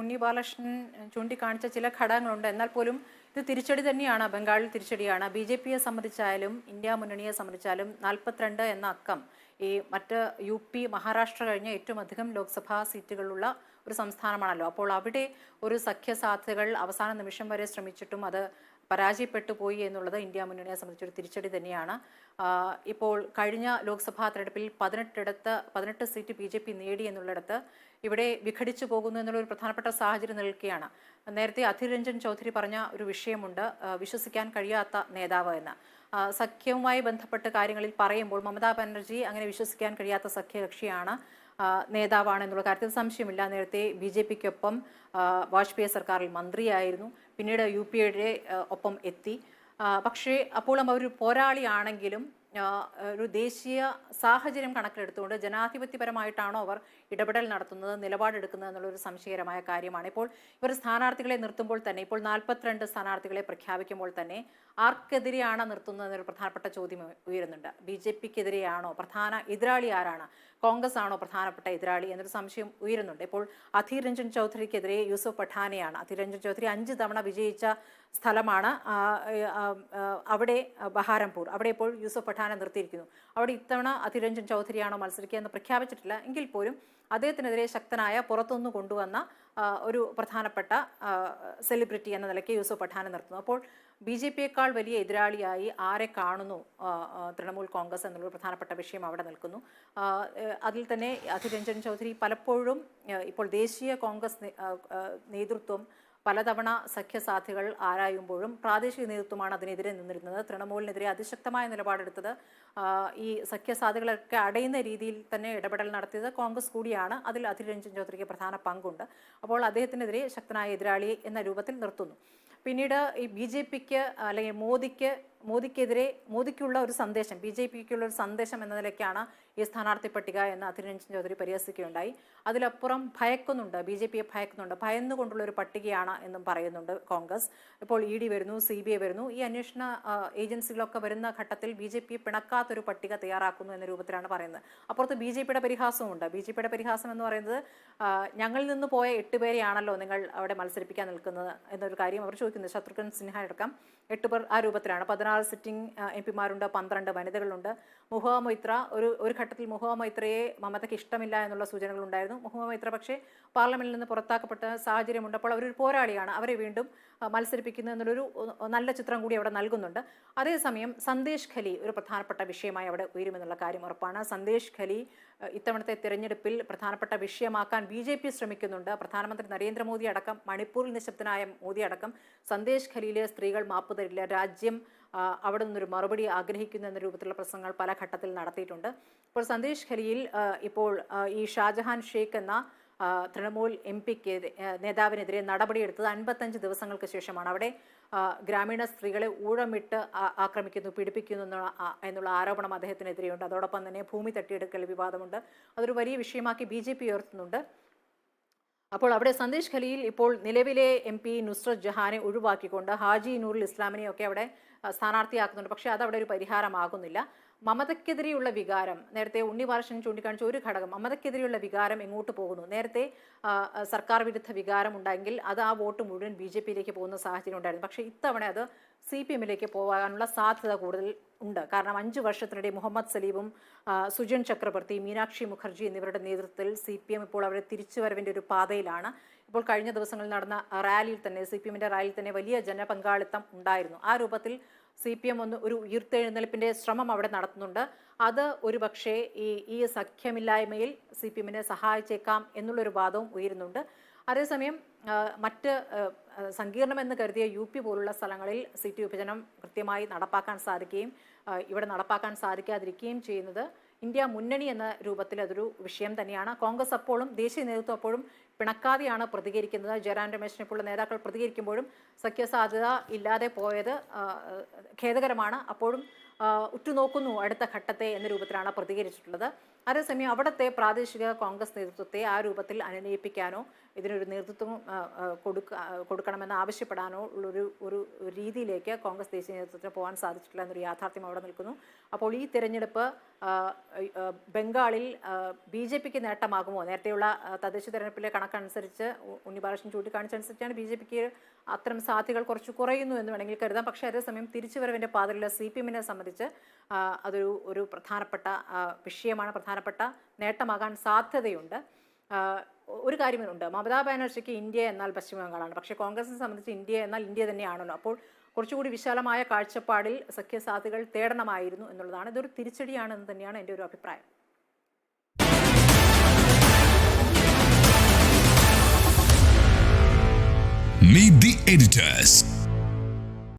ഉണ്ണി ബാലകൃഷ്ണൻ ചൂണ്ടിക്കാണിച്ച ചില ഘടകങ്ങളുണ്ട്. എന്നാൽ പോലും ഇത് തിരിച്ചടി തന്നെയാണ്, ബംഗാളിൽ തിരിച്ചടിയാണ്. BJP-യെ സംബന്ധിച്ചായാലും ഇന്ത്യ മുന്നണിയെ സംബന്ധിച്ചാലും 42 എന്ന അക്കം ഈ മറ്റ് UP, മഹാരാഷ്ട്ര കഴിഞ്ഞ ഏറ്റവും അധികം ലോക്സഭാ സീറ്റുകളുള്ള ഒരു സംസ്ഥാനമാണല്ലോ. അപ്പോൾ അവിടെ ഒരു സഖ്യ സാധ്യതകൾ അവസാന നിമിഷം വരെ ശ്രമിച്ചിട്ടും അത് പരാജയപ്പെട്ടു പോയി എന്നുള്ളത് ഇന്ത്യ മുന്നണിയെ സംബന്ധിച്ചൊരു തിരിച്ചടി തന്നെയാണ്. ഇപ്പോൾ കഴിഞ്ഞ ലോക്സഭാ തെരഞ്ഞെടുപ്പിൽ 18 സീറ്റ് BJP നേടി എന്നുള്ളിടത്ത് ഇവിടെ വിഘടിച്ചു പോകുന്നു എന്നുള്ളൊരു പ്രധാനപ്പെട്ട സാഹചര്യം നിൽക്കുകയാണ്. നേരത്തെ അധീർ രഞ്ജൻ ചൗധരി പറഞ്ഞ ഒരു വിഷയമുണ്ട്, വിശ്വസിക്കാൻ കഴിയാത്ത നേതാവ് എന്ന്. സഖ്യവുമായി ബന്ധപ്പെട്ട് കാര്യങ്ങളിൽ പറയുമ്പോൾ മമതാ ബാനർജി അങ്ങനെ വിശ്വസിക്കാൻ കഴിയാത്ത സഖ്യകക്ഷിയാണ്, നേതാവാണ് എന്നുള്ള കാര്യത്തിൽ സംശയമില്ല. നേരത്തെ BJP-ക്കൊപ്പം വാജ്പേയി സർക്കാരിൽ മന്ത്രിയായിരുന്നു, പിന്നീട് UP-യുടെ ഒപ്പം എത്തി. പക്ഷേ അപ്പോൾ അവർ പോരാളിയാണെങ്കിലും ഒരു ദേശീയ സാഹചര്യം കണക്കിലെടുത്തുകൊണ്ട് ജനാധിപത്യപരമായിട്ടാണോ അവർ ഇടപെടൽ നടത്തുന്നത്, നിലപാടെടുക്കുന്നത് എന്നുള്ളൊരു സംശയകരമായ കാര്യമാണ്. ഇപ്പോൾ ഇവർ സ്ഥാനാർത്ഥികളെ നിർത്തുമ്പോൾ തന്നെ, ഇപ്പോൾ 42 സ്ഥാനാർത്ഥികളെ പ്രഖ്യാപിക്കുമ്പോൾ തന്നെ ആർക്കെതിരെയാണ് നിർത്തുന്നത് എന്നൊരു പ്രധാനപ്പെട്ട ചോദ്യം ഉയരുന്നുണ്ട്. BJP-ക്കെതിരെയാണോ? പ്രധാന എതിരാളി ആരാണ്? കോൺഗ്രസ് ആണോ പ്രധാനപ്പെട്ട എതിരാളി എന്നൊരു സംശയം ഉയരുന്നുണ്ട്. ഇപ്പോൾ അധീർ രഞ്ജൻ ചൗധരിക്കെതിരെ യൂസഫ് പഠാനെയാണ്. അധീർ രഞ്ജൻ ചൗധരി 5 തവണ വിജയിച്ച സ്ഥലമാണ് അവിടെ ബഹാരംപൂർ. അവിടെ ഇപ്പോൾ യൂസഫ് പഠാനെ നിർത്തിയിരിക്കുന്നു. അവിടെ ഇത്തവണ അധീർ രഞ്ജൻ ചൗധരിയാണോ മത്സരിക്കുക എന്ന് പ്രഖ്യാപിച്ചിട്ടില്ല. എങ്കിൽ പോലും അദ്ദേഹത്തിനെതിരെ ശക്തനായ പുറത്തുനിന്ന് കൊണ്ടുവന്ന ഒരു പ്രധാനപ്പെട്ട സെലിബ്രിറ്റി എന്ന നിലയ്ക്ക് യൂസഫ് പഠാനെ നിർത്തുന്നു. അപ്പോൾ BJP-യേക്കാൾ വലിയ എതിരാളിയായി ആരെ കാണുന്നു തൃണമൂൽ കോൺഗ്രസ് എന്നുള്ള പ്രധാനപ്പെട്ട വിഷയം അവിടെ നിൽക്കുന്നു. അതിൽ തന്നെ അധീർ രഞ്ജൻ ചൗധരി പലപ്പോഴും ഇപ്പോൾ ദേശീയ കോൺഗ്രസ് നേതൃത്വം പലതവണ സഖ്യസാധ്യകൾ ആരായുമ്പോഴും പ്രാദേശിക നേതൃത്വമാണ് അതിനെതിരെ നിന്നിരുന്നത്. തൃണമൂലിനെതിരെ അതിശക്തമായ നിലപാടെടുത്തത്, ഈ സഖ്യസാധ്യകളൊക്കെ അടയുന്ന രീതിയിൽ തന്നെ ഇടപെടൽ നടത്തിയത് കോൺഗ്രസ് കൂടിയാണ്. അതിൽ അധീർ രഞ്ജൻ ചൗധരിക്ക് പ്രധാന പങ്കുണ്ട്. അപ്പോൾ അദ്ദേഹത്തിനെതിരെ ശക്തനായ എതിരാളി എന്ന രൂപത്തിൽ നിർത്തുന്നു. പിന്നീട് ഈ BJP-ക്ക് അല്ലെങ്കിൽ മോദിക്കുള്ള ഒരു സന്ദേശം, BJP-ക്കുള്ള ഒരു സന്ദേശം എന്ന നിലയ്ക്കാണ് ഈ സ്ഥാനാർത്ഥി പട്ടിക എന്ന് അധീർ രഞ്ജൻ ചൗധരി പരിഹസിക്കുകയുണ്ടായി. അതിലപ്പുറം ഭയക്കുന്നുണ്ട്, BJP-യെ ഭയക്കുന്നുണ്ട്, ഭയന്നുകൊണ്ടുള്ള ഒരു പട്ടികയാണ് എന്നും പറയുന്നുണ്ട് കോൺഗ്രസ്. ഇപ്പോൾ ED വരുന്നു, CBI വരുന്നു, ഈ അന്വേഷണ ഏജൻസികളൊക്കെ വരുന്ന ഘട്ടത്തിൽ BJP-യെ പിണക്കാത്തൊരു പട്ടിക തയ്യാറാക്കുന്നു എന്ന രൂപത്തിലാണ് പറയുന്നത്. അപ്പുറത്ത് BJP-യുടെ പരിഹാസമുണ്ട്. BJP-യുടെ പരിഹാസം എന്ന് പറയുന്നത്, ഞങ്ങളിൽ നിന്ന് പോയ 8 പേരെയാണല്ലോ നിങ്ങൾ അവിടെ മത്സരിപ്പിക്കാൻ നിൽക്കുന്നത് എന്നൊരു കാര്യം അവർ ചോദിക്കുന്നത്. ശത്രുഘ്നൻ സിൻഹ അടക്കം 8 പേർ ആ രൂപത്തിലാണ്. 16 സിറ്റിംഗ് MP-മാരുണ്ട്, 12 വനിതകളുണ്ട്. മുഹുവ മൊയ്ത്ര ഒരു ഘട്ടത്തിൽ മുഹുവ മൊയ്ത്രയെ മമതയ്ക്ക് ഇഷ്ടമില്ല എന്നുള്ള സൂചനകളുണ്ടായിരുന്നു. മുഹുവ മൊയ്ത്ര പക്ഷേ പാർലമെന്റിൽ നിന്ന് പുറത്താക്കപ്പെട്ട സാഹചര്യമുണ്ട്. അപ്പോൾ അവരൊരു പോരാളിയാണ്, അവരെ വീണ്ടും മത്സരിപ്പിക്കുന്നു എന്നുള്ളൊരു നല്ല ചിത്രം കൂടി അവിടെ നൽകുന്നുണ്ട്. അതേസമയം സന്ദേശ് ഖലി ഒരു പ്രധാനപ്പെട്ട വിഷയമായി അവിടെ ഉയരുമെന്നുള്ള കാര്യം ഉറപ്പാണ്. സന്ദേശ് ഖലി ഇത്തവണത്തെ തിരഞ്ഞെടുപ്പിൽ പ്രധാനപ്പെട്ട വിഷയമാക്കാൻ BJP ശ്രമിക്കുന്നുണ്ട്. പ്രധാനമന്ത്രി നരേന്ദ്രമോദി അടക്കം, മണിപ്പൂരിൽ നിശബ്ദനായ മോദി അടക്കം സന്ദേശ് ഖലിയിലെ സ്ത്രീകൾ മാപ്പ് തരില്ല, രാജ്യം അവിടെ നിന്നൊരു മറുപടി ആഗ്രഹിക്കുന്നു എന്ന രൂപത്തിലുള്ള പ്രസംഗങ്ങൾ പല ഘട്ടത്തിൽ നടത്തിയിട്ടുണ്ട്. ഇപ്പോൾ സന്ദേശ് ഖലിയിൽ ഇപ്പോൾ ഈ ഷാജഹാൻ ഷേഖ് എന്ന തൃണമൂൽ MP-ക്ക് നേതാവിനെതിരെ നടപടിയെടുത്തത് 55 ദിവസങ്ങൾക്ക് ശേഷമാണ്. അവിടെ ഗ്രാമീണ സ്ത്രീകളെ ഊഴമിട്ട് ആക്രമിക്കുന്നു, പീഡിപ്പിക്കുന്നു എന്നുള്ള ആരോപണം അദ്ദേഹത്തിനെതിരെയുണ്ട്. അതോടൊപ്പം തന്നെ ഭൂമി തട്ടിയെടുക്കൽ വിവാദമുണ്ട്. അതൊരു വലിയ വിഷയമാക്കി BJP ഉയർത്തുന്നുണ്ട്. അപ്പോൾ അവിടെ സന്ദേശ് ഖലിയിൽ ഇപ്പോൾ നിലവിലെ MP നുസ്രത് ജഹാനെ ഒഴിവാക്കിക്കൊണ്ട് ഹാജി നൂറുൽ ഇസ്ലാമിനെയൊക്കെ അവിടെ സ്ഥാനാർത്ഥിയാക്കുന്നുണ്ട്. പക്ഷേ അതവിടെ ഒരു പരിഹാരമാകുന്നില്ല. മമതയ്ക്കെതിരെയുള്ള വികാരം, നേരത്തെ ഉണ്ണി ബാലകൃഷ്ണൻ ചൂണ്ടിക്കാണിച്ച ഒരു ഘടകം, മമതയ്ക്കെതിരെയുള്ള വികാരം എങ്ങോട്ട് പോകുന്നു? നേരത്തെ സർക്കാർ വിരുദ്ധ വികാരം ഉണ്ടെങ്കിൽ അത് ആ വോട്ട് മുഴുവൻ BJP-യിലേക്ക് പോകുന്ന സാഹചര്യം ഉണ്ടായിരുന്നു. പക്ഷേ ഇത്തവണ അത് CPM-ലേക്ക് പോകാനുള്ള സാധ്യത കൂടുതൽ ഉണ്ട്. കാരണം 5 വർഷത്തിനിടെ മുഹമ്മദ് സലീമും സുജൻ ചക്രവർത്തി, മീനാക്ഷി മുഖർജി എന്നിവരുടെ നേതൃത്വത്തിൽ CPM ഇപ്പോൾ അവരെ തിരിച്ചുവരവിൻ്റെ ഒരു പാതയിലാണ്. ഇപ്പോൾ കഴിഞ്ഞ ദിവസങ്ങളിൽ നടന്ന റാലിയിൽ തന്നെ, CPM-ന്റെ റാലിയിൽ തന്നെ വലിയ ജനപങ്കാളിത്തം ഉണ്ടായിരുന്നു. ആ രൂപത്തിൽ CPM ഒരു ഉയർത്തെഴുന്നേൽപ്പിൻ്റെ ശ്രമം അവിടെ നടത്തുന്നുണ്ട്. അത് ഒരു പക്ഷേ ഈ സഖ്യമില്ലായ്മയിൽ CPM-നെ സഹായിച്ചേക്കാം എന്നുള്ളൊരു വാദവും ഉയരുന്നുണ്ട്. അതേസമയം മറ്റ് സങ്കീർണമെന്ന് കരുതിയ UP പോലുള്ള സ്ഥലങ്ങളിൽ സീറ്റ് വിഭജനം കൃത്യമായി നടപ്പാക്കാൻ സാധിക്കുകയും ഇവിടെ നടപ്പാക്കാൻ സാധിക്കാതിരിക്കുകയും ചെയ്യുന്നത് ഇന്ത്യ മുന്നണി എന്ന രൂപത്തിൽ അതൊരു വിഷയം തന്നെയാണ്. കോൺഗ്രസ് അപ്പോഴും ദേശീയ നേതൃത്വം അപ്പോഴും പിണക്കാതെയാണ് പ്രതികരിക്കുന്നത്. ജയറാം രമേശിനെ പോലുള്ള നേതാക്കൾ പ്രതികരിക്കുമ്പോഴും സഖ്യസാധ്യത ഇല്ലാതെ പോയത് ഖേദകരമാണ്. അപ്പോഴും ഉറ്റുനോക്കുന്നു അടുത്ത ഘട്ടത്തെ എന്ന രൂപത്തിലാണ് പ്രതികരിച്ചിട്ടുള്ളത്. അതേസമയം അവിടുത്തെ പ്രാദേശിക കോൺഗ്രസ് നേതൃത്വത്തെ ആ രൂപത്തിൽ അനുനയിപ്പിക്കാനോ ഇതിനൊരു നേതൃത്വം കൊടുക്കണമെന്ന് ആവശ്യപ്പെടാനോ ഒരു രീതിയിലേക്ക് കോൺഗ്രസ് ദേശീയ നേതൃത്വത്തിന് പോകാൻ സാധിച്ചിട്ടില്ല എന്നൊരു യാഥാർത്ഥ്യം അവിടെ നിൽക്കുന്നു. അപ്പോൾ ഈ തിരഞ്ഞെടുപ്പ് ബംഗാളിൽ BJPക്ക് നേട്ടമാകുമോ? നേരത്തെയുള്ള തദ്ദേശ തെരഞ്ഞെടുപ്പിലെ കണക്കനുസരിച്ച് ഉണ്ണി ബാലകൃഷ്ണൻ ചൂണ്ടിക്കാണിച്ചനുസരിച്ചാണ് BJPക്ക് അത്തരം സാധ്യതകൾ കുറച്ച് കുറയുന്നു എന്ന് വേണമെങ്കിൽ കരുതാം. പക്ഷേ അതേസമയം തിരിച്ചുവരവിൻ്റെ പാതയിലുള്ള CPM-നെ സംബന്ധിച്ച് അതൊരു പ്രധാനപ്പെട്ട വിഷയമാണ്, പ്രധാനപ്പെട്ട നേട്ടമാകാൻ സാധ്യതയുണ്ട്. ഒരു കാര്യമുണ്ട്, മമതാ ബാനർജിക്ക് ഇന്ത്യ എന്നാൽ പശ്ചിമ ബംഗാളാണ്. പക്ഷേ കോൺഗ്രസിനെ സംബന്ധിച്ച് ഇന്ത്യ എന്നാൽ ഇന്ത്യ തന്നെയാണല്ലോ. അപ്പോൾ കുറച്ചുകൂടി വിശാലമായ കാഴ്ചപ്പാടിൽ സഖ്യസാധ്യതകൾ തേടണമായിരുന്നു എന്നുള്ളതാണ്. ഇതൊരു തിരിച്ചടിയാണെന്ന് തന്നെയാണ് എൻ്റെ ഒരു അഭിപ്രായം. Meet the editors.